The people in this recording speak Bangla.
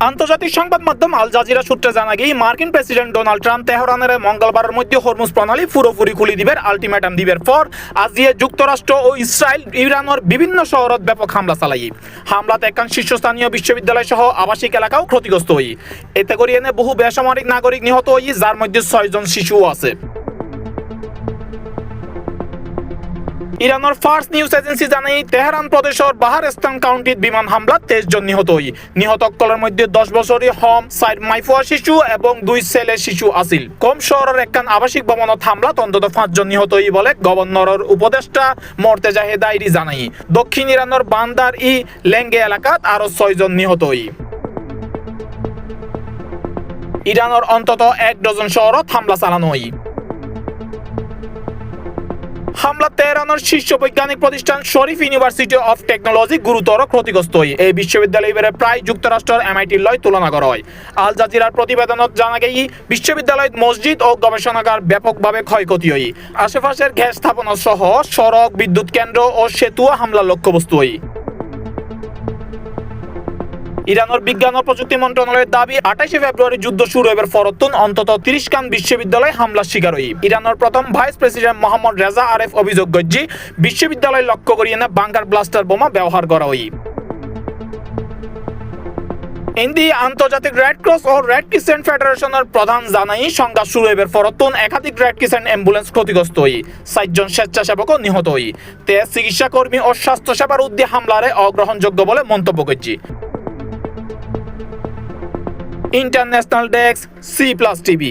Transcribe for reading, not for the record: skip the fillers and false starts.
আন্তর্জাতিক সংবাদ মাধ্যম আল জাজিরা সূত্রে জানা গিয়ে মার্কিন প্রেসিডেন্ট ডোনাল্ড ট্রাম্প তেহরানের মঙ্গলবারের মধ্যে হরমুজ প্রণালী পুরোপুরি খুলে দিবের আলটিমেটাম দিবের পর আজকে যুক্তরাষ্ট্র ও ইসরায়েল ইরানের বিভিন্ন শহরত ব্যাপক হামলা চালাই। হামলাতে একখান শীর্ষস্থানীয় বিশ্ববিদ্যালয় সহ আবাসিক এলাকাও ক্ষতিগ্রস্ত হই। এতে করে এনে বহু বেসামরিক নাগরিক নিহত হই, যার মধ্যে 6 জন শিশুও আছে। ইরানের ফার্স্ট নিউজ এজেন্সি জানাই তেহরান প্রদেশের বাহারস্তান কাউন্টিত বিমান হামলা 23 জন নিহত হই। নিহতসকলের মধ্যে 10 বছরের হম 4 মাইফুয়া শিশু এবং 2 ছেলে শিশু আছিল। কম শহরের একখান আবাসিক ভবনত হামলাত অন্তত 5 জন নিহত হই বলে গভর্নরের উপদেষ্টা মর্তেজা হেদাইরি জানাই। দক্ষিণ ইরানের বান্দার লেঙ্গে এলাকাত আরো 6 জন নিহত হই। ইরানের অন্তত 1 ডজন শহরত হামলা চালানো হয়। হামলা তেহরানের শীর্ষ বৈজ্ঞানিক প্রতিষ্ঠান শরীফ ইউনিভার্সিটি অফ টেকনোলজি গুরুতর ক্ষতিগ্রস্ত হয়। এই বিশ্ববিদ্যালয় প্রায় যুক্তরাষ্ট্রের এমআইটির লয় তুলনা করা হয়। আল জাজিরার প্রতিবেদনত জানা গেই বিশ্ববিদ্যালয় মসজিদ ও গবেষণাগার ব্যাপকভাবে ক্ষয়ক্ষতি হয়। আশেপাশের গ্যাস স্থাপনা সহ সড়ক, বিদ্যুৎ কেন্দ্র ও সেতুও হামলার লক্ষ্যবস্তু হয়। ইরানের বিজ্ঞান ও প্রযুক্তি মন্ত্রণালয়ের দাবি 28 ফেব্রুয়ারি যুদ্ধ শুরু হবার পরতুন অন্তত 30 খান বিশ্ববিদ্যালয় হামলার শিকার হই। ইরানের প্রথম ভাইস প্রেসিডেন্ট মোহাম্মদ রেজা আরেফ অভিযোগ করছি বিশ্ববিদ্যালয় লক্ষ্য করিয়ে না বাংকার ব্লাস্টার বোমা ব্যবহার করা হই। ইন্দি আন্তর্জাতিক রেড ক্রস ও রেড ক্রিসেন্ট ফেডারেশনের প্রধান জানাই সংঘাত শুরু হবার পরতুন একাধিক রেড ক্রিসেন্ট অ্যাম্বুলেন্স ক্ষতিগ্রস্ত হই। 4 জন স্বেচ্ছাসেবকও নিহত হই। তে চিকিৎসা কর্মী ও স্বাস্থ্যসেবার উদ্যোগ হামলারে অগ্রহণযোগ্য বলে মন্তব্য করছি। International desk C+ TV।